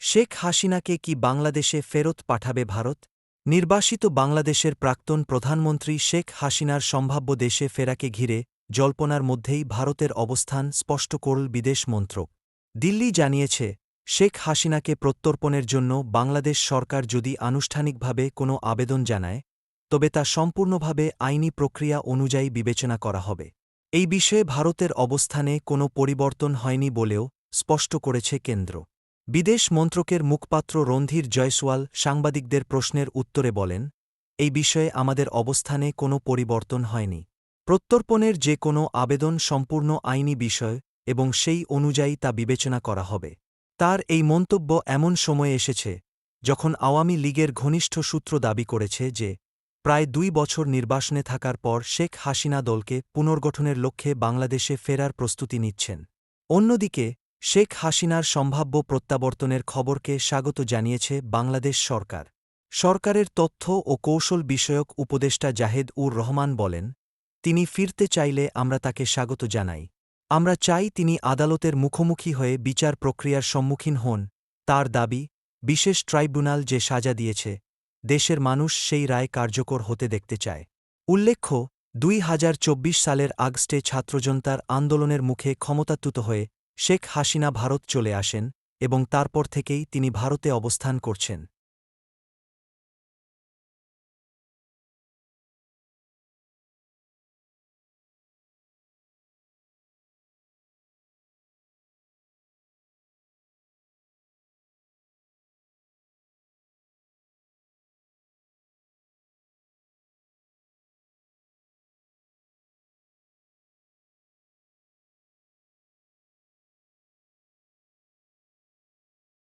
শেখ হাসিনাকে কি বাংলাদেশে ফেরত পাঠাবে ভারত? নির্বাসিত বাংলাদেশের প্রাক্তন প্রধানমন্ত্রী শেখ হাসিনার সম্ভাব্য দেশে ফেরাকে ঘিরে জল্পনার মধ্যেই ভারতের অবস্থান স্পষ্ট করল বিদেশ মন্ত্রক। দিল্লি জানিয়েছে, শেখ হাসিনাকে প্রত্যর্পণের জন্য বাংলাদেশ সরকার যদি আনুষ্ঠানিকভাবে কোনো আবেদন জানায়, তবে তা সম্পূর্ণভাবে আইনি প্রক্রিয়া অনুযায়ী বিবেচনা করা হবে। এই বিষয়ে ভারতের অবস্থানে কোনো পরিবর্তন হয়নি বলেও স্পষ্ট করেছে কেন্দ্র। বিদেশ মন্ত্রকের মুখপাত্র রণধীর জয়সওয়াল সাংবাদিকদের প্রশ্নের উত্তরে বলেন, এই বিষয়ে আমাদের অবস্থানে কোনো পরিবর্তন হয়নি। প্রত্যর্পণের যে কোনো আবেদন সম্পূর্ণ আইনি বিষয় এবং সেই অনুযায়ী তা বিবেচনা করা হবে। তার এই মন্তব্য এমন সময়ে এসেছে, যখন আওয়ামী লীগের ঘনিষ্ঠ সূত্র দাবি করেছে যে, প্রায় ২ বছর নির্বাসনে থাকার পর শেখ হাসিনা দলকে পুনর্গঠনের লক্ষ্যে বাংলাদেশে ফেরার প্রস্তুতি নিচ্ছেন। অন্যদিকে, শেখ হাসিনার সম্ভাব্য প্রত্যাবর্তনের খবরকে স্বাগত জানিয়েছে বাংলাদেশ সরকার। সরকারের তথ্য ও কৌশল বিষয়ক উপদেষ্টা জাহেদ-উর রহমান বলেন, তিনি ফিরতে চাইলে আমরা তাকে স্বাগত জানাই। আমরা চাই তিনি আদালতের মুখোমুখি হয়ে বিচার প্রক্রিয়ার সম্মুখীন হন। তার দাবি, বিশেষ ট্রাইব্যুনাল যে সাজা দিয়েছে, দেশের মানুষ সেই রায় কার্যকর হতে দেখতে চায়। উল্লেখ্য, ২০২৪ সালের আগস্টে ছাত্রজনতার আন্দোলনের মুখে ক্ষমতাচ্যুত হয়ে শেখ হাসিনা ভারত চলে আসেন এবং তারপর থেকেই তিনি ভারতে অবস্থান করছেন।